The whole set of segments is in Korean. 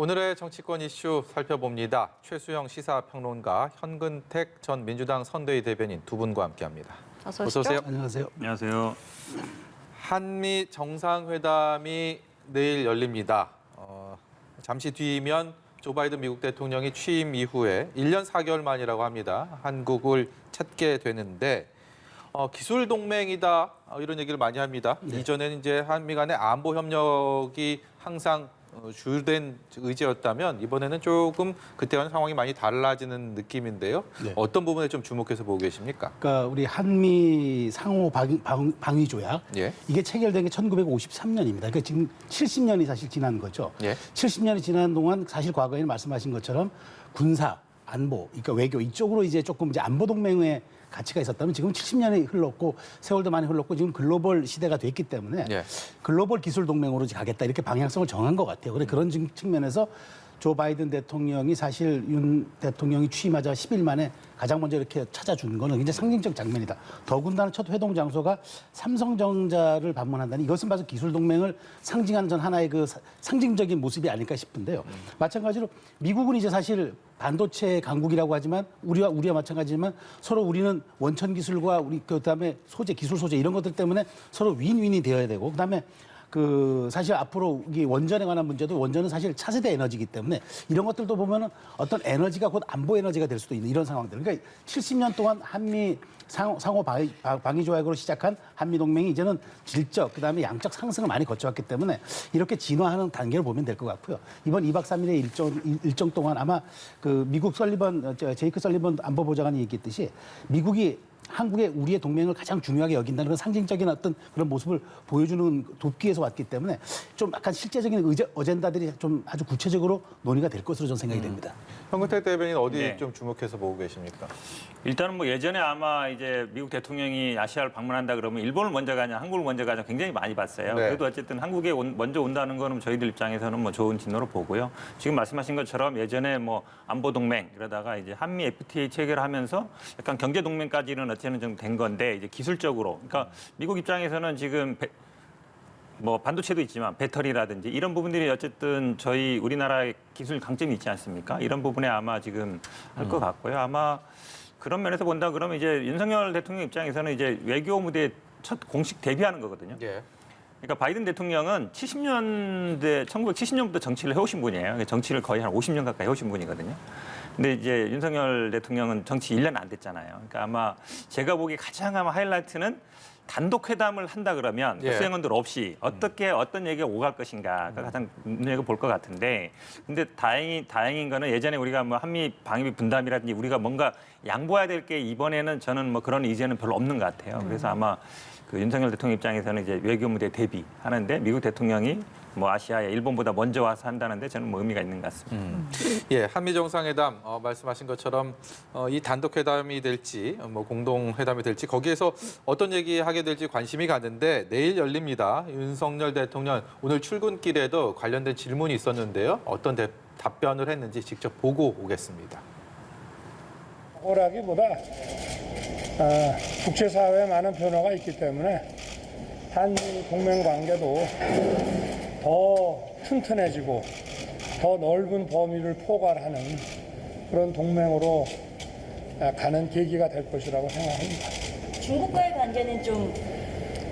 오늘의 정치권 이슈 살펴봅니다. 최수영 시사평론가, 현근택 전 민주당 선대위 대변인 두 분과 함께합니다. 어서 오세요. 안녕하세요. 안녕하세요. 한미 정상회담이 내일 열립니다. 잠시 뒤면 조 바이든 미국 대통령이 취임 이후에 1년 4개월 만이라고 합니다. 한국을 찾게 되는데 기술 동맹이다 이런 얘기를 많이 합니다. 네. 이전에는 이제 한미 간의 안보 협력이 항상 주된 의지였다면 이번에는 조금 그때와는 상황이 많이 달라지는 느낌인데요. 네. 어떤 부분에 좀 주목해서 보고 계십니까? 그러니까 우리 한미 상호 방위 조약 예. 이게 체결된 게 1953년입니다. 그러니까 지금 70년이 사실 지난 거죠. 예. 70년이 지난 동안 사실 과거에는 말씀하신 것처럼 군사, 안보, 그러니까 외교 이쪽으로 이제 조금 이제 안보 동맹의 가치가 있었다면 지금 70년이 흘렀고 세월도 많이 흘렀고 지금 글로벌 시대가 됐기 때문에 예. 글로벌 기술 동맹으로 가겠다 이렇게 방향성을 정한 것 같아요. 그래 그런 측면에서 조 바이든 대통령이 사실 윤 대통령이 취임하자 10일 만에 가장 먼저 이렇게 찾아준 거는 굉장히 상징적 장면이다. 더군다나 첫 회동 장소가 삼성전자를 방문한다니 이것은 바로 기술 동맹을 상징하는 전 하나의 그 상징적인 모습이 아닐까 싶은데요. 마찬가지로 미국은 이제 사실 반도체 강국이라고 하지만 우리와 마찬가지지만 서로 우리는 원천 기술과 우리 그다음에 소재, 기술 소재 이런 것들 때문에 서로 윈윈이 되어야 되고 그다음에 사실 앞으로 이 원전에 관한 문제도 원전은 사실 차세대 에너지이기 때문에 이런 것들도 보면은 어떤 에너지가 곧 안보 에너지가 될 수도 있는 이런 상황들. 그러니까 70년 동안 한미 상호 방위 조약으로 시작한 한미 동맹이 이제는 질적 그다음에 양적 상승을 많이 거쳐왔기 때문에 이렇게 진화하는 단계를 보면 될 것 같고요. 이번 2박 3일의 일정 동안 아마 그 미국 제이크 설리번 안보보좌관이 얘기했듯이 미국이 한국의 우리의 동맹을 가장 중요하게 여긴다는 그런 상징적인 어떤 그런 모습을 보여주는 돕기 위해서 왔기 때문에 좀 약간 실제적인 어젠다들이 좀 아주 구체적으로 논의가 될 것으로 저는 생각이 됩니다. 현근택 대변인 어디 네. 좀 주목해서 보고 계십니까? 일단은 뭐 예전에 아마 이제 미국 대통령이 아시아를 방문한다 그러면 일본을 먼저 가냐, 한국을 먼저 가냐 굉장히 많이 봤어요. 네. 그래도 어쨌든 한국에 먼저 온다는 거는 저희들 입장에서는 뭐 좋은 진로로 보고요. 지금 말씀하신 것처럼 예전에 뭐 안보 동맹 이러다가 이제 한미 FTA 체결하면서 약간 경제 동맹까지는 어쨌든 좀 된 건데 이제 기술적으로, 그러니까 미국 입장에서는 지금 뭐 반도체도 있지만 배터리라든지 이런 부분들이 어쨌든 저희 우리나라의 기술 강점이 있지 않습니까? 이런 부분에 아마 지금 할 것 같고요. 아마 그런 면에서 본다 그러면 이제 윤석열 대통령 입장에서는 이제 외교 무대에 첫 공식 데뷔하는 거거든요. 예. 그러니까 바이든 대통령은 1970년부터 정치를 해오신 분이에요. 정치를 거의 한 50년 가까이 해오신 분이거든요. 근데 이제 윤석열 대통령은 정치 1년 안 됐잖아요. 그러니까 아마 제가 보기에 가장 아마 하이라이트는 단독 회담을 한다 그러면 예. 수행원들 없이 어떻게 어떤 얘기가 오갈 것인가가 가장 눈여겨 볼 것 같은데, 근데 다행인 거는 예전에 우리가 뭐 한미 방위 분담이라든지 우리가 뭔가 양보해야 될 게 이번에는 저는 뭐 그런 의지는 별로 없는 것 같아요. 그래서 아마 그 윤석열 대통령 입장에서는 이제 외교 무대 대비하는데 미국 대통령이 뭐 아시아에 일본보다 먼저 와서 한다는데 저는 뭐 의미가 있는 것 같습니다. 예, 한미 정상회담 말씀하신 것처럼 이 단독 회담이 될지 뭐 공동 회담이 될지 거기에서 어떤 얘기하게 될지 관심이 가는데 내일 열립니다. 윤석열 대통령 오늘 출근길에도 관련된 질문이 있었는데요. 어떤 답변을 했는지 직접 보고 오겠습니다. 오라기보다 국제사회에 많은 변화가 있기 때문에 한미 동맹 관계도 더 튼튼해지고 더 넓은 범위를 포괄하는 그런 동맹으로 가는 계기가 될 것이라고 생각합니다. 중국과의 관계는 좀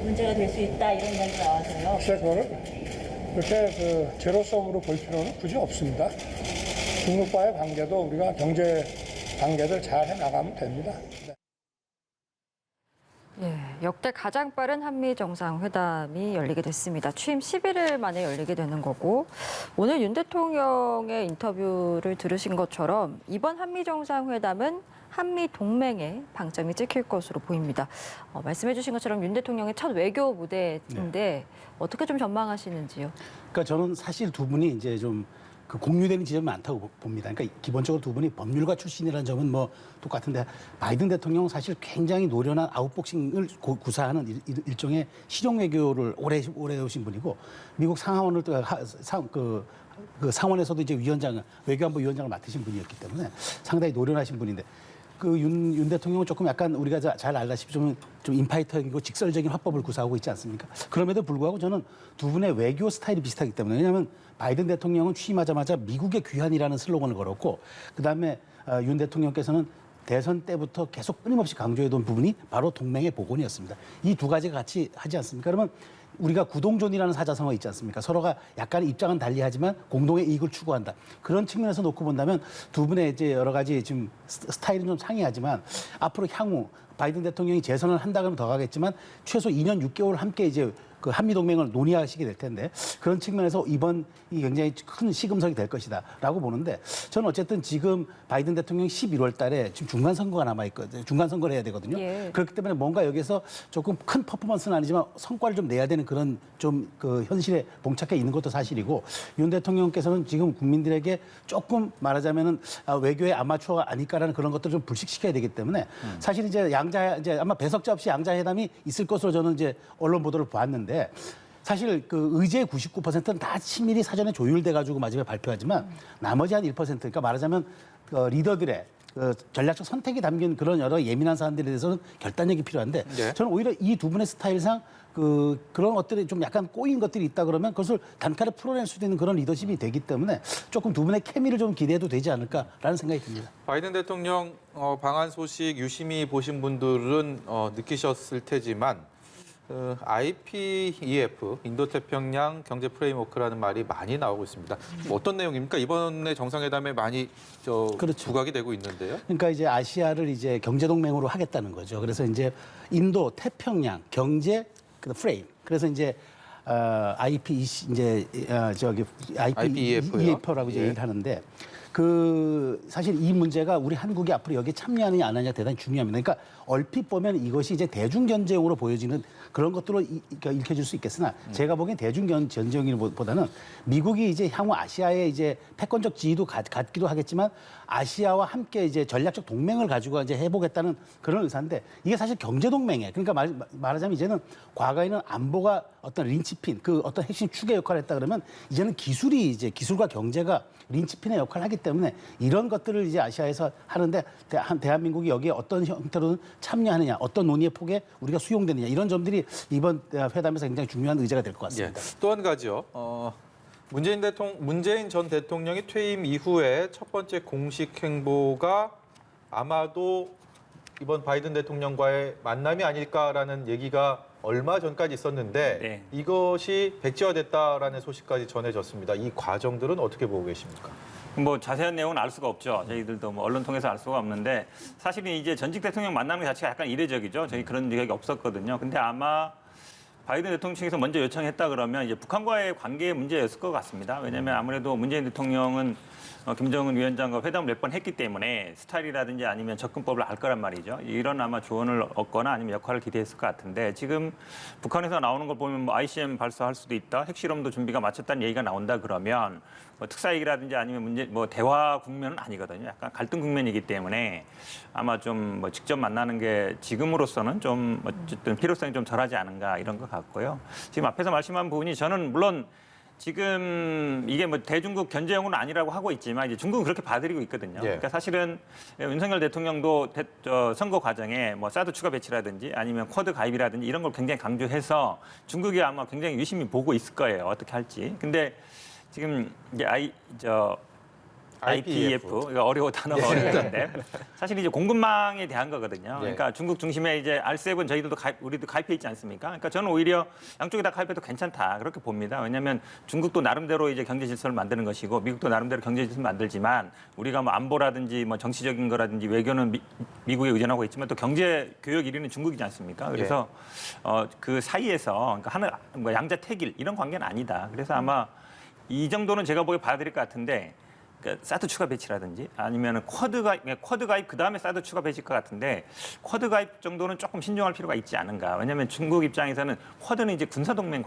문제가 될 수 있다 이런 말이 나와서요. 글쎄 그거를 그렇게 제로섬으로 볼 필요는 굳이 없습니다. 중국과의 관계도 우리가 경제 관계를 잘 해나가면 됩니다. 예, 역대 가장 빠른 한미 정상회담이 열리게 됐습니다. 취임 11일 만에 열리게 되는 거고 오늘 윤 대통령의 인터뷰를 들으신 것처럼 이번 한미 정상회담은 한미 동맹의 방점이 찍힐 것으로 보입니다. 말씀해 주신 것처럼 윤 대통령의 첫 외교 무대인데 어떻게 좀 전망하시는지요? 그러니까 저는 사실 두 분이 이제 좀 그 공유되는 지점이 많다고 봅니다. 그러니까 기본적으로 두 분이 법률가 출신이라는 점은 뭐 똑같은데 바이든 대통령은 사실 굉장히 노련한 아웃복싱을 구사하는 일종의 실용 외교를 오래 해오신 분이고 미국 상하원을 상원에서도 이제 외교안보 위원장을 맡으신 분이었기 때문에 상당히 노련하신 분인데 그 윤 대통령은 조금 약간 우리가 잘 알다시피 좀 인파이터이고 직설적인 화법을 구사하고 있지 않습니까? 그럼에도 불구하고 저는 두 분의 외교 스타일이 비슷하기 때문에 왜냐하면 바이든 대통령은 취임하자마자 미국의 귀환이라는 슬로건을 걸었고 그다음에 윤 대통령께서는 대선 때부터 계속 끊임없이 강조해둔 부분이 바로 동맹의 복원이었습니다. 이 두 가지가 같이 하지 않습니까? 그러면 우리가 구동존이라는 사자성어 있지 않습니까? 서로가 약간 입장은 달리하지만 공동의 이익을 추구한다. 그런 측면에서 놓고 본다면 두 분의 이제 여러 가지 지금 스타일은 좀 상이하지만 앞으로 향후 바이든 대통령이 재선을 한다 그러면 더 가겠지만 최소 2년 6개월 함께 이제 그 한미 동맹을 논의하시게 될 텐데 그런 측면에서 이번이 굉장히 큰 시금석이 될 것이다라고 보는데 저는 어쨌든 지금 바이든 대통령이 11월 달에 지금 중간 선거가 남아 있거든요. 중간 선거를 해야 되거든요. 예. 그렇기 때문에 뭔가 여기서 조금 큰 퍼포먼스는 아니지만 성과를 좀 내야 되는 그런 좀 그 현실에 봉착해 있는 것도 사실이고 윤 대통령께서는 지금 국민들에게 조금 말하자면은 외교의 아마추어가 아닐까라는 그런 것들을 좀 불식시켜야 되기 때문에 사실 이제 이제 아마 배석자 없이 양자 회담이 있을 것으로 저는 이제 언론 보도를 봤는데 사실 그 의제의 99%는 다 친밀히 사전에 조율돼 가지고 마지막에 발표하지만 나머지 한 1% 그러니까 말하자면 리더들의 그 전략적 선택이 담긴 그런 여러 예민한 사안들에 대해서는 결단력이 필요한데 네. 저는 오히려 이 두 분의 스타일상 그런 것들이 좀 약간 꼬인 것들이 있다 그러면 그것을 단칼에 풀어낼 수도 있는 그런 리더십이 되기 때문에 조금 두 분의 케미를 좀 기대해도 되지 않을까라는 생각이 듭니다. 바이든 대통령 방한 소식 유심히 보신 분들은 느끼셨을 테지만 IPEF, 인도태평양 경제 프레임워크라는 말이 많이 나오고 있습니다. 어떤 내용입니까? 이번에 정상회담에 많이 그렇죠. 부각이 되고 있는데요. 그러니까 이제 아시아를 이제 경제 동맹으로 하겠다는 거죠. 그래서 이제 인도 태평양 경제 프레임. 그래서 이제 IPEC 이제 IPEF라고 이제 예. 얘기를 하는데 그 사실 이 문제가 우리 한국이 앞으로 여기에 참여하느냐 안 하느냐 대단히 중요합니다. 그러니까 얼핏 보면 이것이 이제 대중견제용으로 보여지는 그런 것들로 그러니까 읽혀질 수 있겠으나 제가 보기엔 대중견제용보다는 미국이 이제 향후 아시아에 이제 패권적 지위도 갖기도 하겠지만 아시아와 함께 이제 전략적 동맹을 가지고 이제 해보겠다는 그런 의사인데 이게 사실 경제 동맹이에요. 그러니까 말하자면 이제는 과거에는 안보가 어떤 린치핀 그 어떤 핵심 축의 역할을 했다 그러면 이제는 기술과 경제가 린치핀의 역할을 하기 때문에 이런 것들을 이제 아시아에서 하는데 대한민국이 여기에 어떤 형태로든 참여하느냐, 어떤 논의의 폭에 우리가 수용되느냐 이런 점들이 이번 회담에서 굉장히 중요한 의제가 될 것 같습니다. 또 한 가지요. 문재인 전 대통령이 퇴임 이후에 첫 번째 공식 행보가 아마도 이번 바이든 대통령과의 만남이 아닐까라는 얘기가 얼마 전까지 있었는데 네. 이것이 백지화됐다라는 소식까지 전해졌습니다. 이 과정들은 어떻게 보고 계십니까? 뭐 자세한 내용은 알 수가 없죠. 저희들도 뭐 언론 통해서 알 수가 없는데 사실은 이제 전직 대통령 만나는 것 자체가 약간 이례적이죠. 저희 그런 얘기가 없었거든요. 근데 아마 바이든 대통령 측에서 먼저 요청했다 그러면 이제 북한과의 관계의 문제였을 것 같습니다. 왜냐하면 아무래도 문재인 대통령은 김정은 위원장과 회담을 몇 번 했기 때문에 스타일이라든지 아니면 접근법을 알 거란 말이죠. 이런 아마 조언을 얻거나 아니면 역할을 기대했을 것 같은데 지금 북한에서 나오는 걸 보면 뭐 ICM 발사할 수도 있다, 핵실험도 준비가 마쳤다는 얘기가 나온다 그러면 뭐 특사익이라든지 아니면 대화 국면은 아니거든요. 약간 갈등 국면이기 때문에 아마 좀 뭐 직접 만나는 게 지금으로서는 좀 어쨌든 필요성이 좀 덜하지 않은가 이런 것 같고요. 지금 앞에서 말씀한 부분이 저는 물론 지금 이게 뭐 대중국 견제용은 아니라고 하고 있지만 이제 중국은 그렇게 봐들이고 있거든요. 예. 그러니까 사실은 윤석열 대통령도 선거 과정에 뭐 사드 추가 배치라든지 아니면 쿼드 가입이라든지 이런 걸 굉장히 강조해서 중국이 아마 굉장히 유심히 보고 있을 거예요. 어떻게 할지. 근데 지금 이제 IPEF 이거 어려워 단어가 어려운데 사실 이제 공급망에 대한 거거든요. 그러니까 중국 중심의 이제 R7 저희들도 우리도 가입해 있지 않습니까? 그러니까 저는 오히려 양쪽에 다 가입해도 괜찮다 그렇게 봅니다. 왜냐하면 중국도 나름대로 이제 경제 질서를 만드는 것이고 미국도 나름대로 경제 질서를 만들지만 우리가 뭐 안보라든지 뭐 정치적인 거라든지 외교는 미국에 의존하고 있지만 또 경제 교역 1위는 중국이지 않습니까? 그래서 그 사이에서 그러니까 뭐 양자택일 이런 관계는 아니다. 그래서 아마 이 정도는 제가 보기에 봐드릴 것 같은데. 그러니까 사드 추가 배치라든지 아니면 쿼드 가입 그 다음에 사드 추가 배치일 것 같은데 쿼드 가입 정도는 조금 신중할 필요가 있지 않은가. 왜냐하면 중국 입장에서는 쿼드는 이제 군사적인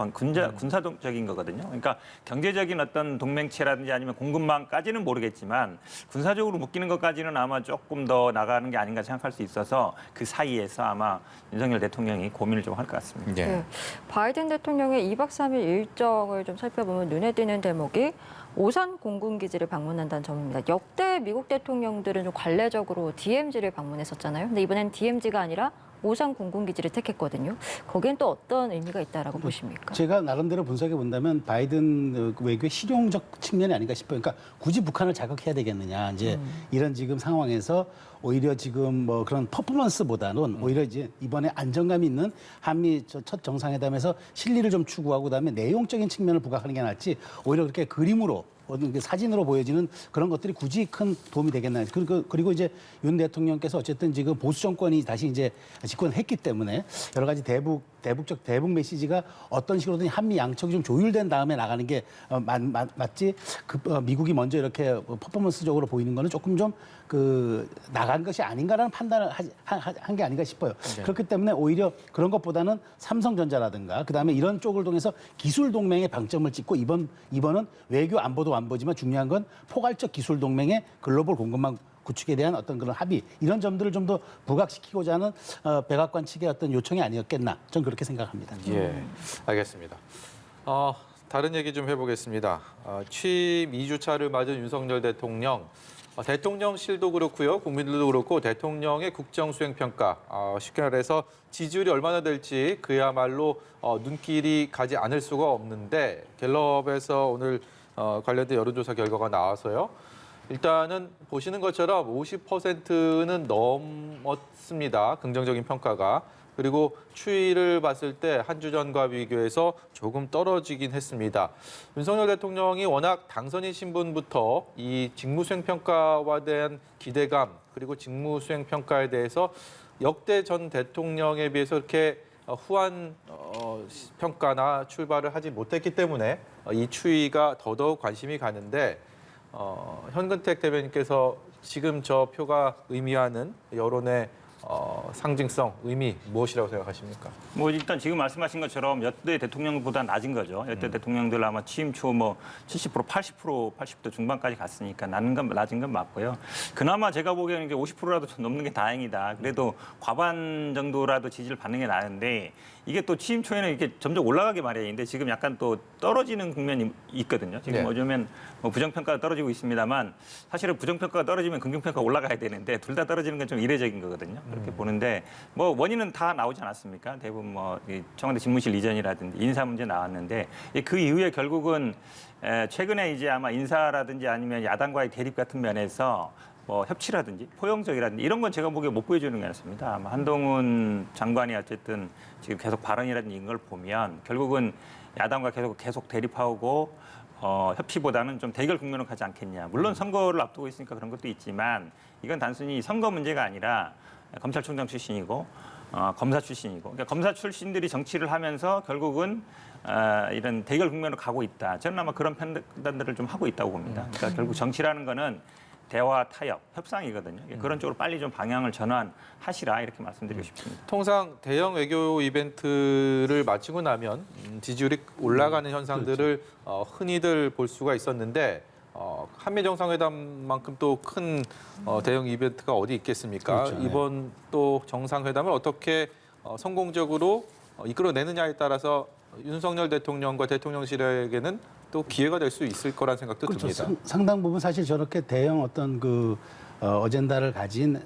거거든요. 그러니까 경제적인 어떤 동맹체라든지 아니면 공급망까지는 모르겠지만 군사적으로 묶이는 것까지는 아마 조금 더 나가는 게 아닌가 생각할 수 있어서 그 사이에서 아마 윤석열 대통령이 고민을 좀 할 것 같습니다. 네. 바이든 대통령의 2박 3일 일정을 좀 살펴보면 눈에 띄는 대목이 오산 공군기지를 방문한다는 점입니다. 역대 미국 대통령들은 좀 관례적으로 DMZ를 방문했었잖아요. 근데 이번엔 DMZ가 아니라 오산 공군기지를 택했거든요. 거기엔 또 어떤 의미가 있다라고 보십니까? 제가 나름대로 분석해 본다면 바이든 외교의 실용적 측면이 아닌가 싶어요. 그러니까 굳이 북한을 자극해야 되겠느냐. 이제 이런 지금 상황에서 오히려 지금 뭐 그런 퍼포먼스보다는 오히려 이제 이번에 안정감 있는 한미 첫 정상회담에서 실리를 좀 추구하고 그다음에 내용적인 측면을 부각하는 게 낫지 오히려 그렇게 그림으로 어떤 사진으로 보여지는 그런 것들이 굳이 큰 도움이 되겠나. 그리고 이제 윤 대통령께서 어쨌든 지금 보수 정권이 다시 이제 집권했기 때문에 여러 가지 대북 메시지가 어떤 식으로든 한미 양측이 좀 조율된 다음에 나가는 게 맞지. 미국이 먼저 이렇게 퍼포먼스적으로 보이는 거는 조금 좀 나간 것이 아닌가라는 판단을 한 게 아닌가 싶어요. 네. 그렇기 때문에 오히려 그런 것보다는 삼성전자라든가 그다음에 이런 쪽을 통해서 기술 동맹에 방점을 찍고 이번은 외교 안보도 안보지만 중요한 건 포괄적 기술 동맹의 글로벌 공급망 구축에 대한 어떤 그런 합의 이런 점들을 좀 더 부각시키고자 하는 백악관 측의 어떤 요청이 아니었겠나 저는 그렇게 생각합니다. 예, 알겠습니다. 다른 얘기 좀 해보겠습니다. 취임 2주차를 맞은 윤석열 대통령, 대통령실도 그렇고요, 국민들도 그렇고 대통령의 국정수행평가, 쉽게 말해서 지지율이 얼마나 될지 그야말로 눈길이 가지 않을 수가 없는데 갤럽에서 오늘 관련된 여론조사 결과가 나와서요. 일단은 보시는 것처럼 50%는 넘었습니다. 긍정적인 평가가. 그리고 추이를 봤을 때 한 주 전과 비교해서 조금 떨어지긴 했습니다. 윤석열 대통령이 워낙 당선인 신분부터 이 직무수행 평가와 대한 기대감 그리고 직무수행 평가에 대해서 역대 전 대통령에 비해서 이렇게 후한 평가나 출발을 하지 못했기 때문에 이 추이가 더더욱 관심이 가는데 현근택 대변인께서 지금 저 표가 의미하는 여론의 상징성, 의미 무엇이라고 생각하십니까? 뭐 일단 지금 말씀하신 것처럼 여대 대통령보다 낮은 거죠. 여대 대통령들 아마 취임 초 뭐 70%, 80도 중반까지 갔으니까 낮은 건 맞고요. 그나마 제가 보기에는 이게 50%라도 좀 넘는 게 다행이다. 그래도 과반 정도라도 지지를 받는 게 나은데 이게 또 취임 초에는 이렇게 점점 올라가게 마련인데 지금 약간 또 떨어지는 국면이 있거든요. 지금 네. 어쩌면 뭐 부정평가가 떨어지고 있습니다만 사실은 부정평가가 떨어지면 긍정평가가 올라가야 되는데 둘 다 떨어지는 건 좀 이례적인 거거든요. 그렇게 보는데 뭐 원인은 다 나오지 않았습니까? 대부분 뭐 청와대 집무실 이전이라든지 인사 문제 나왔는데 그 이후에 결국은 최근에 이제 아마 인사라든지 아니면 야당과의 대립 같은 면에서 뭐 협치라든지 포용적이라든지 이런 건 제가 보기에 못 보여주는 게 같습니다. 아마 한동훈 장관이 어쨌든 지금 계속 발언이라든지 이런 걸 보면 결국은 야당과 계속 대립하고 협치보다는 좀 대결 국면으로 가지 않겠냐. 물론 선거를 앞두고 있으니까 그런 것도 있지만 이건 단순히 선거 문제가 아니라 검찰총장 출신이고 검사 출신이고 그러니까 검사 출신들이 정치를 하면서 결국은 이런 대결 국면으로 가고 있다. 저는 아마 그런 판단들을 좀 하고 있다고 봅니다. 그러니까 결국 정치라는 거는 대화, 타협, 협상이거든요. 그런 쪽으로 빨리 좀 방향을 전환하시라 이렇게 말씀드리고 싶습니다. 통상 대형 외교 이벤트를 마치고 나면 지지율이 올라가는 현상들을 흔히들 볼 수가 있었는데 한미 정상회담만큼 또 큰 대형 이벤트가 어디 있겠습니까? 그렇죠, 네. 이번 또 정상회담을 어떻게 성공적으로 이끌어내느냐에 따라서 윤석열 대통령과 대통령실에게는 또 기회가 될 수 있을 거란 생각도 그렇죠. 듭니다. 상당 부분 사실 저렇게 대형 어떤 어젠다를 가진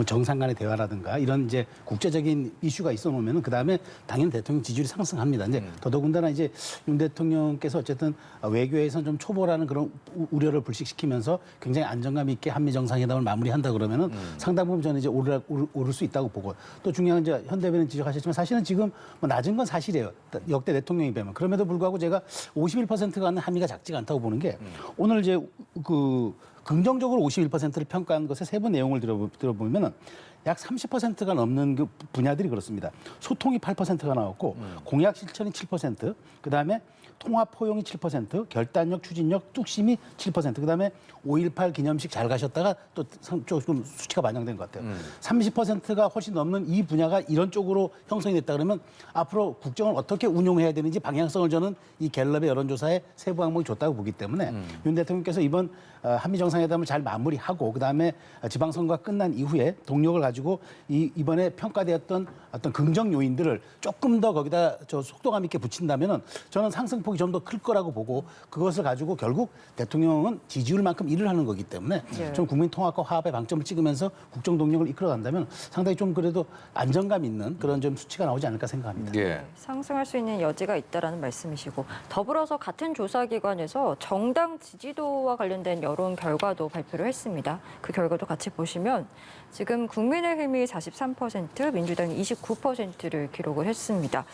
정상 간의 대화라든가 이런 이제 국제적인 이슈가 있어 놓으면은 그다음에 당연히 대통령 지지율이 상승합니다. 이제 더더군다나 이제 윤 대통령께서 어쨌든 외교에선 좀 초보라는 그런 우려를 불식시키면서 굉장히 안정감 있게 한미 정상회담을 마무리한다 그러면은 상당 부분 저는 이제 오를 수 있다고 보고 또 중요한 이제 현 대변인 지적하셨지만 사실은 지금 뭐 낮은 건 사실이에요. 역대 대통령이 되면 그럼에도 불구하고 제가 51%가 하는 한미가 작지가 않다고 보는 게 오늘 이제 긍정적으로 51%를 평가한 것의 세부 내용을 들어보면은 약 30%가 넘는 그 분야들이 그렇습니다. 소통이 8%가 나왔고 공약 실천이 7%, 그다음에 통합 포용이 7%, 결단력, 추진력, 뚝심이 7%, 그다음에 5.18 기념식 잘 가셨다가 또 조금 수치가 반영된 것 같아요. 30%가 훨씬 넘는 이 분야가 이런 쪽으로 형성이 됐다 그러면 앞으로 국정을 어떻게 운용해야 되는지 방향성을 저는 이 갤럽의 여론조사에 세부 항목이 줬다고 보기 때문에 윤 대통령께서 이번 한미 정상회담을 잘 마무리하고 그다음에 지방선거가 끝난 이후에 동력을 가지고 가지고 이번에 평가되었던 어떤 긍정 요인들을 조금 더 거기다 속도감 있게 붙인다면은 저는 상승폭이 좀 더 클 거라고 보고 그것을 가지고 결국 대통령은 지지율만큼 일을 하는 거기 때문에 예. 좀 국민 통합과 화합에 방점을 찍으면서 국정 동력을 이끌어간다면 상당히 좀 그래도 안정감 있는 그런 좀 수치가 나오지 않을까 생각합니다. 예. 상승할 수 있는 여지가 있다라는 말씀이시고 더불어서 같은 조사기관에서 정당 지지도와 관련된 여론 결과도 발표를 했습니다. 그 결과도 같이 보시면 지금 국민의힘이 43%, 민주당이 29%를 기록을 했습니다.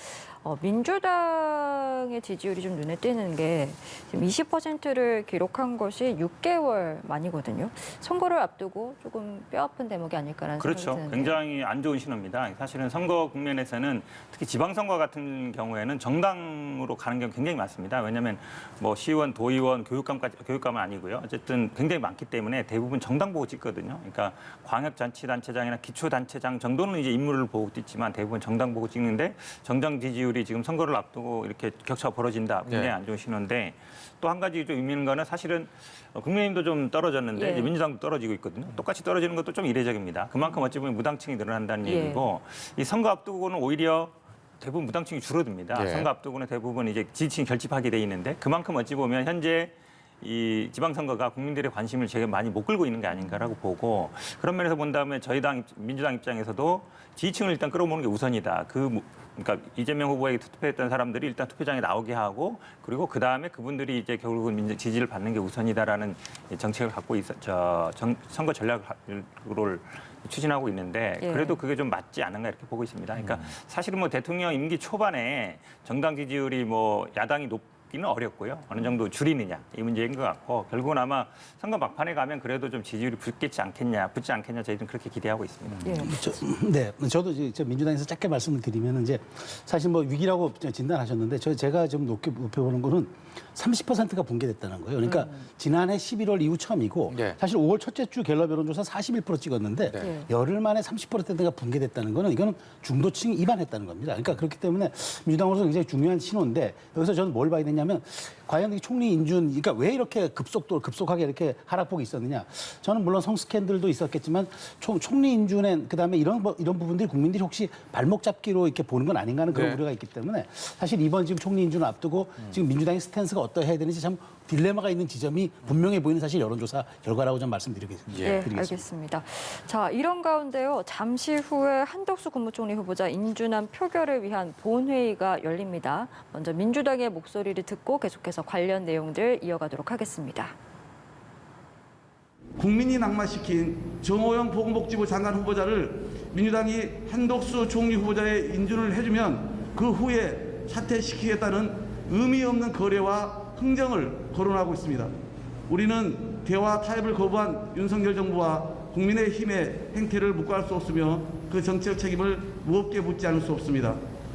민주당의 지지율이 좀 눈에 띄는 게 지금 20%를 기록한 것이 6개월 만이거든요. 선거를 앞두고 조금 뼈아픈 대목이 아닐까라는 그렇죠. 생각이 드는데. 굉장히 안 좋은 신호입니다. 사실은 선거 국면에서는 특히 지방선거 같은 경우에는 정당으로 가는 경우 굉장히 많습니다. 왜냐하면 뭐 시의원, 도의원, 교육감은 아니고요. 어쨌든 굉장히 많기 때문에 대부분 정당 보고 찍거든요. 그러니까 광역자치단체장이나 기초단체장 정도는 이제 인물을 보고 찍지만 대부분 정당 보고 찍는데 정당 지지율이 지금 선거를 앞두고 이렇게 격차가 벌어진다. 굉장히 네. 안 좋은 신호인데 또 한 가지 좀 의미 있는 거는 사실은 국민의힘도 좀 떨어졌는데 예. 이제 민주당도 떨어지고 있거든요. 똑같이 떨어지는 것도 좀 이례적입니다. 그만큼 어찌 보면 무당층이 늘어난다는 예. 얘기고 이 선거 앞두고는 오히려 대부분 무당층이 줄어듭니다. 예. 선거 앞두고는 대부분 이제 지지층이 결집하게 돼 있는데 그만큼 어찌 보면 현재 이 지방선거가 국민들의 관심을 제가 많이 못 끌고 있는 게 아닌가라고 보고 그런 면에서 본다면 저희 당 민주당 입장에서도 지지층을 일단 끌어모으는 게 우선이다. 그러니까 이재명 후보에게 투표했던 사람들이 일단 투표장에 나오게 하고 그리고 그 다음에 그분들이 이제 결국은 지지를 받는 게 우선이다라는 정책을 갖고 선거 전략을 추진하고 있는데 예. 그래도 그게 좀 맞지 않은가 이렇게 보고 있습니다. 그러니까 사실은 뭐 대통령 임기 초반에 정당 지지율이 뭐 야당이 높기는 어렵고요. 어느 정도 줄이느냐 이 문제인 것 같고 결국은 아마 선거 막판에 가면 그래도 좀 지지율이 붙지 않겠냐 저희들은 그렇게 기대하고 있습니다. 예. 저도 이제 민주당에서 짧게 말씀을 드리면 이제 사실 뭐 위기라고 진단하셨는데 제가 좀 높게 보는 거는 30%가 붕괴됐다는 거예요. 그러니까 지난해 11월 이후 처음이고 네. 사실 5월 첫째 주 갤럽 여론조사 41% 찍었는데 네. 열흘 만에 30%대가 붕괴됐다는 거는 이거는 중도층이 이반했다는 겁니다. 그러니까 그렇기 때문에 민주당으로서 굉장히 중요한 신호인데 여기서 저는 뭘 봐야 되냐면 과연 이 총리 인준, 그러니까 왜 이렇게 급속하게 이렇게 하락폭이 있었느냐? 저는 물론 성스캔들도 있었겠지만 총리 인준에 그다음에 이런 부분들이 국민들이 혹시 발목 잡기로 이렇게 보는 건 아닌가 하는 그런 네. 우려가 있기 때문에 사실 이번 지금 총리 인준을 앞두고 지금 민주당의 스탠스가 어떠해야 되는지 참 딜레마가 있는 지점이 분명해 보이는 사실 여론조사 결과라고 좀 말씀드리겠습니다. 예, 알겠습니다. 자, 이런 가운데요. 잠시 후에 한덕수 국무총리 후보자 인준안 표결을 위한 본회의가 열립니다. 먼저 민주당의 목소리를 듣고 계속해서 관련 내용들 이어가도록 하겠습니다. 국민이 낙마시킨 정호영 보건복지부 장관 후보자를 민주당이 한덕수 총리 후보자의 인준을 해주면 그 후에 사퇴시키겠다는 의미 없는 거래와 흥정을 거론하고 있습니다. 우리는 대화 타협을 거부한 윤석열 정부와 국민의힘의 행태를 묵과할 수 없으며 그 정책 책임을 무겁게 묻지 않을 수 없습니다.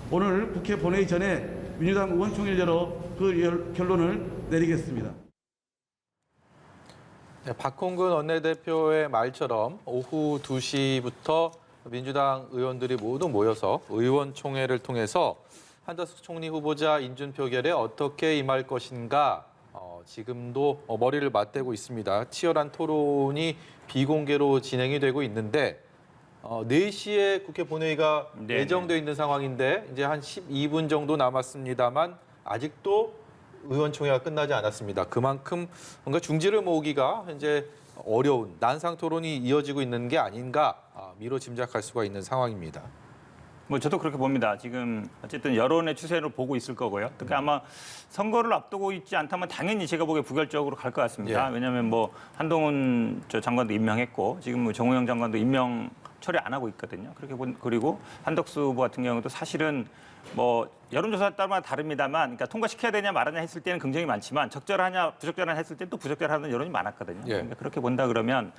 오늘 국회 본회의 전에 민주당 의원총회를 열어 그 결론을 내리겠습니다. 네, 박홍근 원내대표의 말처럼 오후 2시부터 민주당 의원들이 모두 모여서 의원총회를 통해서 한덕수 총리 후보자 인준 표결에 어떻게 임할 것인가 지금도 머리를 맞대고 있습니다. 치열한 토론이 비공개로 진행이 되고 있는데 4시에 국회 본회의가 네네. 예정되어 있는 상황인데 이제 한 12분 정도 남았습니다만 아직도 의원총회가 끝나지 않았습니다. 그만큼 뭔가 중지를 모으기가 현재 어려운 난상 토론이 이어지고 있는 게 아닌가 미로 짐작할 수가 있는 상황입니다. 뭐 저도 그렇게 봅니다. 지금 어쨌든 여론의 추세를 보고 있을 거고요. 그러니까 아마 선거를 앞두고 있지 않다면 당연히 제가 보기에 부결적으로 갈 것 같습니다. 예. 왜냐하면 뭐 한동훈 장관도 임명했고 지금 뭐 정호영 장관도 임명 처리 안 하고 있거든요. 그리고 한덕수 후보 같은 경우도 사실은 뭐 여론조사 따라 다릅니다만, 그러니까 통과시켜야 되냐 말하냐 했을 때는 굉장히 많지만 적절하냐 부적절하냐 했을 때 또 부적절하다는 여론이 많았거든요. 예. 그러니까 그렇게 본다 그러면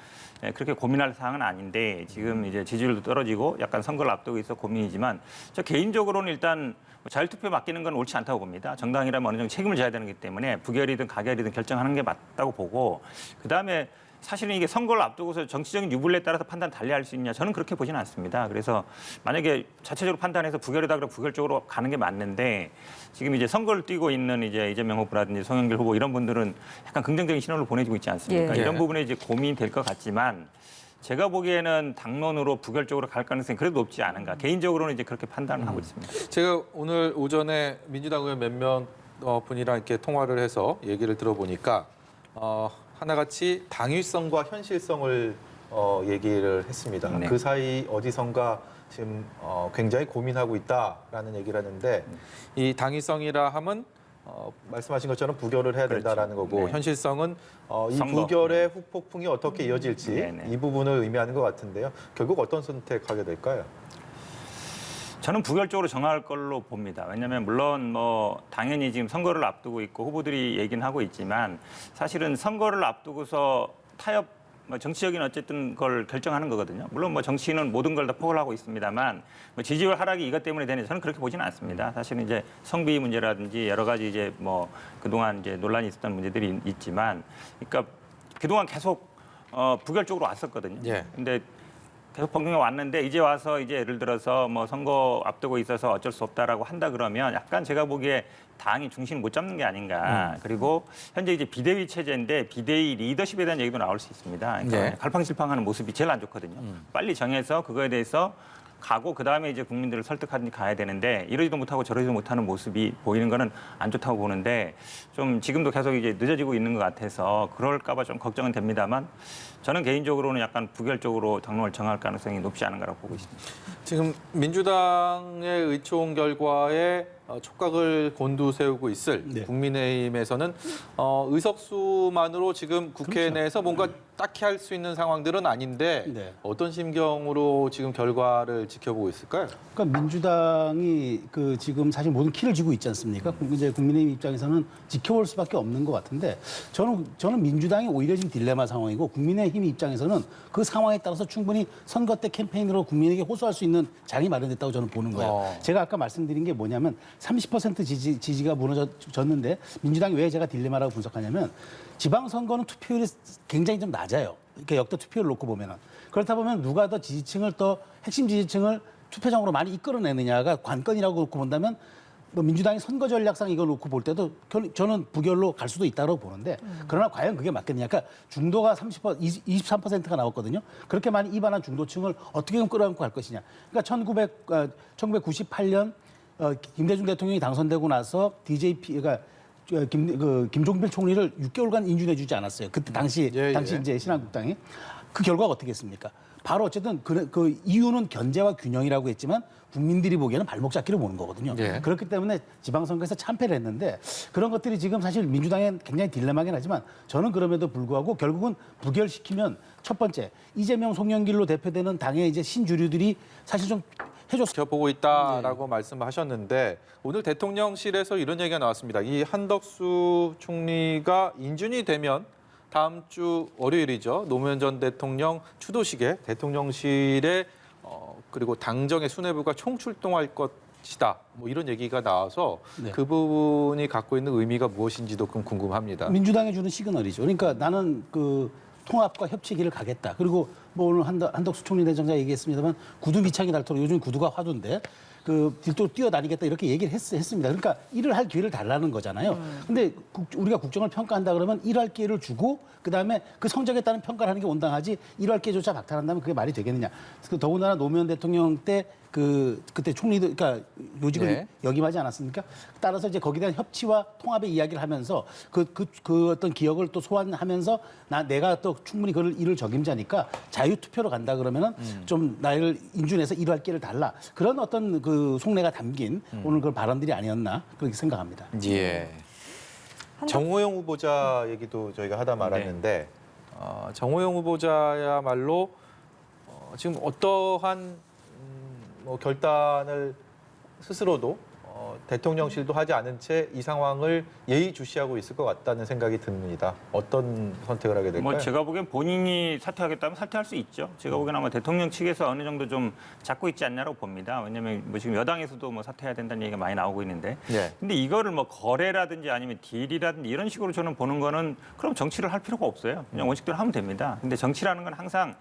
그렇게 고민할 사항은 아닌데 지금 이제 지지율도 떨어지고 약간 선거를 앞두고 있어 고민이지만 저 개인적으로는 일단 자율투표 맡기는 건 옳지 않다고 봅니다. 정당이라면 어느 정도 책임을 져야 되는 거기 때문에 부결이든 가결이든 결정하는 게 맞다고 보고 그다음에 사실은 이게 선거를 앞두고서 정치적인 유불리에 따라서 판단 달리할 수 있냐 저는 그렇게 보지는 않습니다. 그래서 만약에 자체적으로 판단해서 부결이다 그러면 부결적으로 가는 게 맞는데 지금 이제 선거를 뛰고 있는 이제 이재명 후보라든지 송영길 후보 이런 분들은 약간 긍정적인 신호를 보내주고 있지 않습니까? 예. 이런 부분에 이제 고민이 될 것 같지만 제가 보기에는 당론으로 부결적으로 갈 가능성이 그래도 높지 않은가. 개인적으로는 이제 그렇게 판단을 하고 있습니다. 제가 오늘 오전에 민주당 의원 몇몇 분이랑 이렇게 통화를 해서 얘기를 들어보니까 하나같이 당위성과 현실성을 얘기를 했습니다. 네. 그 사이 어디선가 지금 굉장히 고민하고 있다라는 얘기를 하는데 이 당위성이라 함은 말씀하신 것처럼 부결을 해야 된다라는 거고 네. 현실성은 이 선거. 부결의 후폭풍이 어떻게 이어질지 네네. 이 부분을 의미하는 것 같은데요. 결국 어떤 선택하게 될까요? 저는 부결적으로 정할 걸로 봅니다. 왜냐하면 물론 뭐 당연히 지금 선거를 앞두고 있고 후보들이 얘기는 하고 있지만 사실은 선거를 앞두고서 타협 뭐 정치적인 어쨌든 걸 결정하는 거거든요. 물론 뭐 정치는 모든 걸 다 포괄하고 있습니다만 뭐 지지율 하락이 이것 때문에 되는 저는 그렇게 보지는 않습니다. 사실은 이제 성비 문제라든지 여러 가지 이제 뭐 그동안 이제 논란이 있었던 문제들이 있지만, 그러니까 그동안 계속 부결적으로 왔었거든요. 예. 근데 계속 변경해 왔는데 이제 와서 이제 예를 들어서 뭐 선거 앞두고 있어서 어쩔 수 없다라고 한다 그러면 약간 제가 보기에 당이 중심을 못 잡는 게 아닌가. 그리고 현재 이제 비대위 체제인데 비대위 리더십에 대한 얘기도 나올 수 있습니다. 그러니까 네. 갈팡질팡하는 모습이 제일 안 좋거든요. 빨리 정해서 그거에 대해서 가고 그다음에 이제 국민들을 설득하든지 가야 되는데 이러지도 못하고 저러지도 못하는 모습이 보이는 거는 안 좋다고 보는데 좀 지금도 계속 이제 늦어지고 있는 것 같아서 그럴까 봐 좀 걱정은 됩니다만 저는 개인적으로는 약간 부결적으로 당론을 정할 가능성이 높지 않은가라고 보고 있습니다. 지금 민주당의 의총 결과에 촉각을 곤두세우고 있을 네. 국민의힘에서는 의석수만으로 지금 국회 그렇죠. 내에서 뭔가 딱히 할 수 있는 상황들은 아닌데 네. 어떤 심경으로 지금 결과를 지켜보고 있을까요? 그러니까 민주당이 그 지금 사실 모든 키를 쥐고 있지 않습니까? 이제 국민의힘 입장에서는 지켜볼 수밖에 없는 것 같은데 저는 민주당이 오히려 지금 딜레마 상황이고 국민의힘 입장에서는 그 상황에 따라서 충분히 선거 때 캠페인으로 국민에게 호소할 수 있는 장이 마련됐다고 저는 보는 거예요. 제가 아까 말씀드린 게 뭐냐면 30% 지지가 무너졌는데 민주당이 왜 제가 딜레마라고 분석하냐면 지방선거는 투표율이 굉장히 좀 낮아요. 이렇게 역대 투표율을 놓고 보면은. 그렇다 보면 누가 더 지지층을 더 핵심 지지층을 투표장으로 많이 이끌어내느냐가 관건이라고 놓고 본다면 뭐 민주당이 선거 전략상 이걸 놓고 볼 때도 저는 부결로 갈 수도 있다고 보는데 그러나 과연 그게 맞겠느냐. 그러니까 중도가 23%가 나왔거든요. 그렇게 많이 입안한 중도층을 어떻게 끌어안고 갈 것이냐. 그러니까 1998년 김대중 대통령이 당선되고 나서 DJP가 김종필 총리를 6개월간 인준해주지 않았어요. 그때 당시 이제 신한국당이 그 결과가 어떻게 했습니까? 바로 어쨌든 그 이유는 견제와 균형이라고 했지만 국민들이 보기에는 발목 잡기를 보는 거거든요. 예. 그렇기 때문에 지방선거에서 참패를 했는데 그런 것들이 지금 사실 민주당에 굉장히 딜레마긴 하지만 저는 그럼에도 불구하고 결국은 부결시키면 첫 번째 이재명 송영길로 대표되는 당의 이제 신주류들이 사실 좀 지켜보고 있다라고 말씀하셨는데 오늘 대통령실에서 이런 얘기가 나왔습니다. 이 한덕수 총리가 인준이 되면 다음 주 월요일이죠. 노무현 전 대통령 추도식에 대통령실에 그리고 당정의 수뇌부가 총출동할 것이다. 뭐 이런 얘기가 나와서 네. 그 부분이 갖고 있는 의미가 무엇인지도 좀 궁금합니다. 민주당이 주는 시그널이죠. 그러니까 나는 그 통합과 협치기를 가겠다. 그리고 뭐 오늘 한덕수 총리 대정자 얘기했습니다만 구두 밑창이 닳도록 요즘 구두가 화두인데 그 딜도 뛰어다니겠다 이렇게 얘기를 했습니다. 그러니까 일을 할 기회를 달라는 거잖아요. 근데 우리가 국정을 평가한다 그러면 일할 기회를 주고 그다음에 그 성적에 따른 평가를 하는 게 온당하지 일할 기회조차 박탈한다면 그게 말이 되겠느냐. 더군다나 노무현 대통령 때 그때 총리도 그러니까 요직을 네. 역임하지 않았습니까? 따라서 이제 거기에 대한 협치와 통합의 이야기를 하면서 그 어떤 기억을 또 소환하면서 내가 또 충분히 그걸 일을 적임자니까 자유 투표로 간다 그러면은 좀 나를 인준해서 일할 기회를 달라. 그런 어떤 그 속내가 담긴 오늘 그 발언들이 아니었나 그렇게 생각합니다. 예. 정호영 후보자 얘기도 저희가 하다 말았는데 정호영 후보자야말로 지금 어떠한 뭐 결단을 스스로도 대통령실도 하지 않은 채 이 상황을 예의주시하고 있을 것 같다는 생각이 듭니다. 어떤 선택을 하게 될까요? 뭐 제가 보기엔 본인이 사퇴하겠다면 사퇴할 수 있죠. 제가 보기엔 아마 대통령 측에서 어느 정도 좀 잡고 있지 않냐고 봅니다. 왜냐하면 뭐 지금 여당에서도 뭐 사퇴해야 된다는 얘기가 많이 나오고 있는데, 네. 근데 이거를 뭐 거래라든지 아니면 딜이라든지 이런 식으로 저는 보는 거는 그럼 정치를 할 필요가 없어요. 그냥 원칙대로 하면 됩니다. 근데 정치라는 건 항상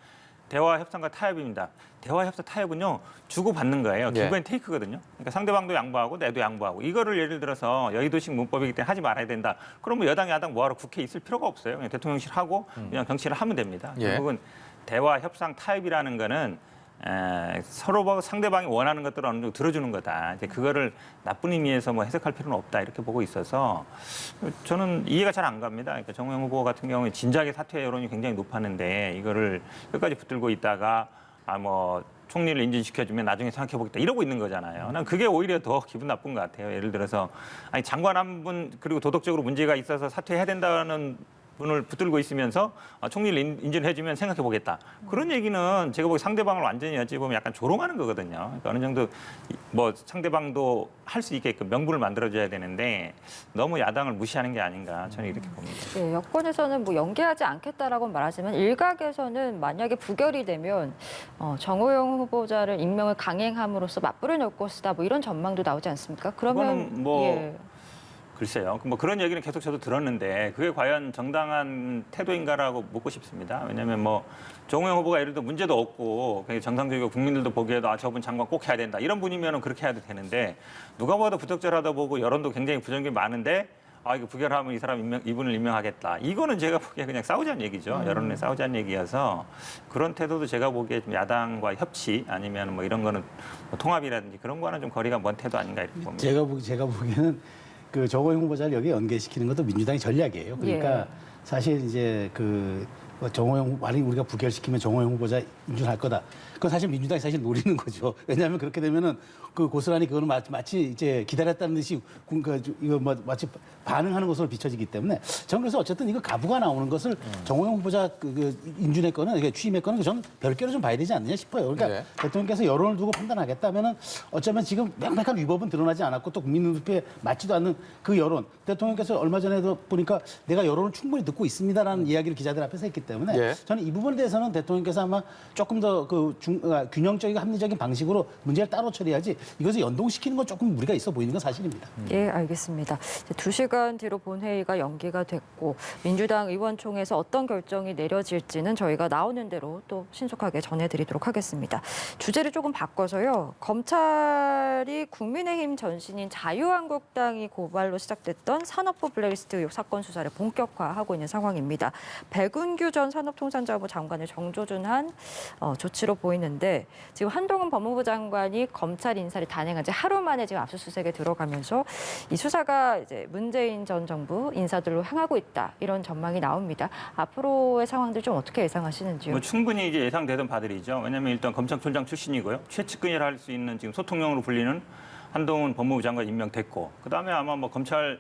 대화 협상과 타협입니다. 대화 협상 타협은요 주고받는 거예요. 예. 기브 앤 테이크거든요. 그러니까 상대방도 양보하고 내도 양보하고 이거를 예를 들어서 여의도식 문법이기 때문에 하지 말아야 된다. 그러면 여당 야당 뭐하러 국회에 있을 필요가 없어요. 그냥 대통령실 하고 그냥 정치를 하면 됩니다. 예. 결국은 대화 협상 타협이라는 거는 서로 상대방이 원하는 것들을 어느 정도 들어주는 거다. 이제 그거를 나쁜 의미에서 뭐 해석할 필요는 없다 이렇게 보고 있어서 저는 이해가 잘 안 갑니다. 그러니까 정호영 후보 같은 경우에 진작에 사퇴 여론이 굉장히 높았는데 이거를 끝까지 붙들고 있다가 뭐 총리를 인준시켜주면 나중에 생각해보겠다 이러고 있는 거잖아요. 난 그게 오히려 더 기분 나쁜 것 같아요. 예를 들어서 아니 장관 한 분 그리고 도덕적으로 문제가 있어서 사퇴해야 된다는 분을 붙들고 있으면서 총리를 인준해주면 생각해보겠다. 그런 얘기는 제가 보기 상대방을 완전히 어찌 보면 약간 조롱하는 거거든요. 그러니까 어느 정도 뭐 상대방도 할 수 있게끔 명분을 만들어줘야 되는데 너무 야당을 무시하는 게 아닌가 저는 이렇게 봅니다. 네, 여권에서는 뭐 연계하지 않겠다라고 말하지만 일각에서는 만약에 부결이 되면 정호영 후보자를 임명을 강행함으로써 맞불을 낼 것이다. 뭐 이런 전망도 나오지 않습니까? 그러면 그거는 뭐 예. 글쎄요. 뭐 그런 얘기는 계속 저도 들었는데 그게 과연 정당한 태도인가라고 묻고 싶습니다. 왜냐하면 뭐 정호영 후보가 예를 들어 문제도 없고 정상적이고 국민들도 보기에도 저분 장관 꼭 해야 된다 이런 분이면 그렇게 해야 되는데 누가 봐도 부적절하다 보고 여론도 굉장히 부정적이 많은데 이거 부결하면 이 사람 이분을 임명하겠다. 이거는 제가 보기에 그냥 싸우자는 얘기죠. 여론에 싸우자는 얘기여서 그런 태도도 제가 보기에 좀 야당과 협치 아니면 뭐 이런 거는 뭐 통합이라든지 그런 거는 좀 거리가 먼 태도 아닌가 이렇게 봅니다. 제가 보기에는 그 정호영 후보자를 여기 연계시키는 것도 민주당의 전략이에요. 그러니까 예. 사실 이제 그 정호영 만약 우리가 부결시키면 정호영 후보자 인준할 거다. 그건 사실 민주당이 사실 노리는 거죠. 왜냐하면 그렇게 되면은 그 고스란히 그거는 마치 이제 기다렸다는 듯이 이거 뭐 마치 반응하는 것으로 비춰지기 때문에 저는 그래서 어쨌든 이거 가부가 나오는 것을 정호영 후보자 그 인준의 거는 이게 취임의 거는 저는 별개로 좀 봐야 되지 않느냐 싶어요. 그러니까 네. 대통령께서 여론을 두고 판단하겠다면은 어쩌면 지금 명백한 위법은 드러나지 않았고 또 국민 눈높이에 맞지도 않는 그 여론 대통령께서 얼마 전에도 보니까 내가 여론을 충분히 듣고 있습니다라는 이야기를 기자들 앞에서 했기 때문에 예. 저는 이 부분에 대해서는 대통령께서 아마 조금 더 균형적이고 합리적인 방식으로 문제를 따로 처리하지 이것을 연동시키는 건 조금 무리가 있어 보이는 건 사실입니다. 예, 알겠습니다. 이제 2시간 뒤로 본회의가 연기가 됐고 민주당 의원총회에서 어떤 결정이 내려질지는 저희가 나오는 대로 또 신속하게 전해드리도록 하겠습니다. 주제를 조금 바꿔서요. 검찰이 국민의힘 전신인 자유한국당이 고발로 시작됐던 산업부 블랙리스트 의혹 사건 수사를 본격화하고 있는 상황입니다. 백운규 전 산업통상자원부 장관을 정조준한 조치로 보이는데 지금 한동훈 법무부 장관이 검찰 인사를 단행한 지 하루 만에 지금 압수수색에 들어가면서 이 수사가 이제 문재인 전 정부 인사들로 향하고 있다 이런 전망이 나옵니다. 앞으로의 상황들 좀 어떻게 예상하시는지요? 뭐 충분히 이제 예상되던 바들이죠. 왜냐하면 일단 검찰총장 출신이고요. 최측근이라 할 수 있는 지금 소통령으로 불리는 한동훈 법무부 장관 임명됐고 그다음에 아마 뭐 검찰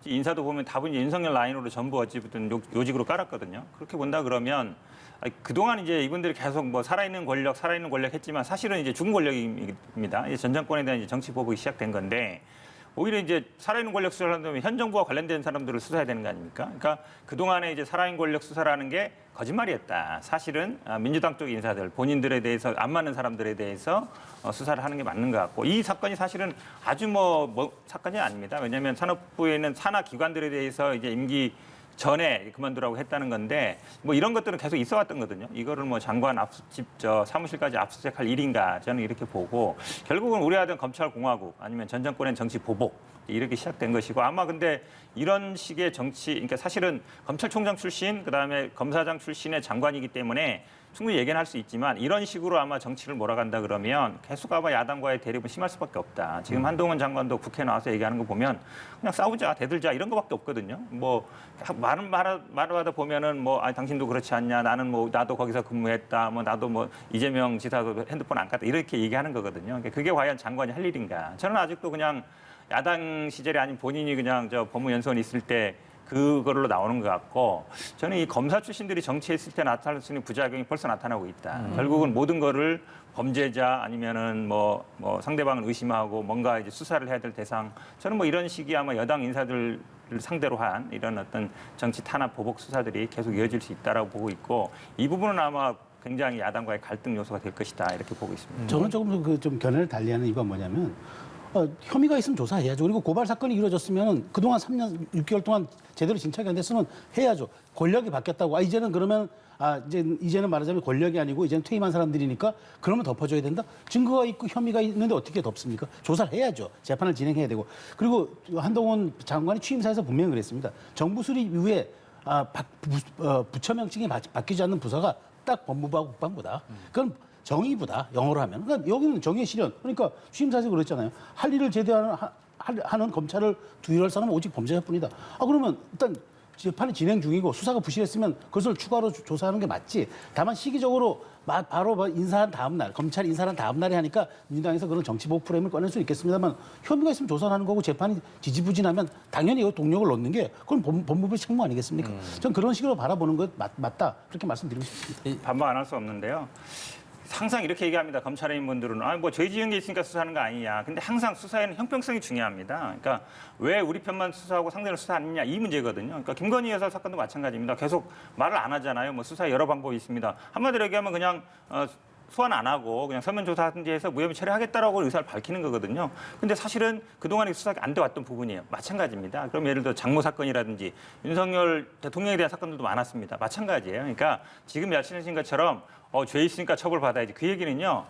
인사도 보면 답은 윤석열 라인으로 전부 어찌됐든 요직으로 깔았거든요. 그렇게 본다 그러면 그동안 이제 이분들이 계속 뭐 살아있는 권력 했지만 사실은 이제 죽은 권력입니다. 이제 전 정권에 대한 이제 정치 보복이 시작된 건데 오히려 이제 살아있는 권력 수사를 한다면 현 정부와 관련된 사람들을 수사해야 되는 거 아닙니까? 그러니까 그동안에 이제 살아있는 권력 수사라는 게 거짓말이었다. 사실은 민주당 쪽 인사들, 본인들에 대해서 안 맞는 사람들에 대해서 수사를 하는 게 맞는 것 같고 이 사건이 사실은 아주 뭐 사건이 아닙니다. 왜냐하면 산업부에 있는 산하 기관들에 대해서 이제 임기 전에 그만두라고 했다는 건데 뭐 이런 것들은 계속 있어왔던 거거든요. 이거를 뭐 장관 사무실까지 압수수색할 일인가 저는 이렇게 보고 결국은 우려하던 검찰공화국 아니면 전 정권의 정치 보복 이렇게 시작된 것이고 아마 근데 이런 식의 정치 그러니까 사실은 검찰총장 출신 그다음에 검사장 출신의 장관이기 때문에 충분히 얘기는 할 수 있지만 이런 식으로 아마 정치를 몰아간다 그러면 계속 아마 야당과의 대립은 심할 수밖에 없다. 지금 한동훈 장관도 국회에 나와서 얘기하는 거 보면 그냥 싸우자, 대들자 이런 거밖에 없거든요. 뭐 말하다 보면은 뭐 당신도 그렇지 않냐, 나는 뭐 나도 거기서 근무했다, 뭐 나도 뭐 이재명 지사도 핸드폰 안 깠다 이렇게 얘기하는 거거든요. 그러니까 그게 과연 장관이 할 일인가? 저는 아직도 그냥 야당 시절에 아닌 본인이 그냥 저 법무연수원 있을 때. 그걸로 나오는 것 같고 저는 이 검사 출신들이 정치에 있을 때 나타날 수 있는 부작용이 벌써 나타나고 있다. 결국은 모든 거를 범죄자 아니면은 뭐 상대방을 의심하고 뭔가 이제 수사를 해야 될 대상 저는 뭐 이런 식이 아마 여당 인사들을 상대로 한 이런 어떤 정치 탄압 보복 수사들이 계속 이어질 수 있다라고 보고 있고 이 부분은 아마 굉장히 야당과의 갈등 요소가 될 것이다 이렇게 보고 있습니다. 저는 조금 좀 견해를 달리하는 이유가 뭐냐면 혐의가 있으면 조사해야죠. 그리고 고발 사건이 이루어졌으면 그동안 3년 6개월 동안 제대로 진척이 안 됐으면 해야죠. 권력이 바뀌었다고. 이제는 그러면 이제는 말하자면 권력이 아니고 이제는 퇴임한 사람들이니까 그러면 덮어줘야 된다. 증거가 있고 혐의가 있는데 어떻게 덮습니까? 조사를 해야죠. 재판을 진행해야 되고. 그리고 한동훈 장관이 취임사에서 분명히 그랬습니다. 정부 수립 이후에 부처 명칭이 바뀌지 않는 부서가 딱 법무부하고 국방부다. 그건 정의부다. 영어로 하면. 그러니까 여기는 정의의 실현. 그러니까 취임사에서 그랬잖아요. 할 일을 제대로 하는 검찰을 두의할 사람은 오직 범죄자뿐이다. 그러면 일단 재판이 진행 중이고 수사가 부실했으면 그것을 추가로 조사하는 게 맞지. 다만 시기적으로 바로 인사한 다음 날, 검찰이 인사한 다음 날에 하니까 민주당에서 그런 정치보복 프레임을 꺼낼 수 있겠습니다만 혐의가 있으면 조사하는 거고 재판이 지지부진하면 당연히 이 동력을 놓는 게 그건 법무부의 책무 아니겠습니까? 전 그런 식으로 바라보는 것 맞다. 그렇게 말씀드리고 싶습니다. 반박 안 할 수 없는데요. 항상 이렇게 얘기합니다. 검찰인분들은 뭐 저희 지은 게 있으니까 수사하는 거 아니냐. 근데 항상 수사에는 형평성이 중요합니다. 그러니까 왜 우리 편만 수사하고 상대를 수사 안 했냐 이 문제거든요. 그러니까 김건희 여사 사건도 마찬가지입니다. 계속 말을 안 하잖아요. 뭐 수사 여러 방법이 있습니다. 한마디로 얘기하면 그냥 소환 안 하고 그냥 서면 조사하든지 해서 무혐의 처리하겠다라고 의사를 밝히는 거거든요. 근데 사실은 그동안에 수사가 안 돼 왔던 부분이에요. 마찬가지입니다. 그럼 예를 들어 장모 사건이라든지 윤석열 대통령에 대한 사건들도 많았습니다. 마찬가지예요. 그러니까 지금 말씀하신 것처럼 죄 있으니까 처벌받아야지. 그 얘기는요.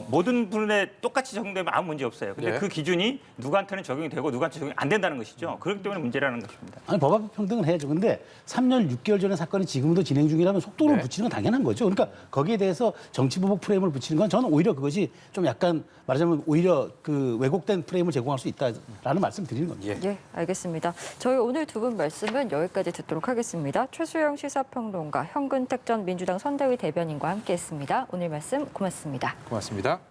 모든 분에 똑같이 적용되면 아무 문제 없어요. 근데 네. 그 기준이 누구한테는 적용이 되고 누구한테 적용이 안 된다는 것이죠. 그렇기 때문에 문제라는 것입니다. 아니 법 앞에 평등은 해야죠. 근데 3년 6개월 전의 사건이 지금도 진행 중이라면 속도를 네. 붙이는 건 당연한 거죠. 그러니까 거기에 대해서 정치보복 프레임을 붙이는 건 저는 오히려 그것이 좀 약간 말하자면 오히려 그 왜곡된 프레임을 제공할 수 있다라는 말씀 드리는 겁니다. 예, 알겠습니다. 저희 오늘 두 분 말씀은 여기까지 듣도록 하겠습니다. 최수영 시사평론가, 현근택 전 민주당 선대위 대변인과 함께했습니다. 오늘 말씀 고맙습니다. 고맙습니다.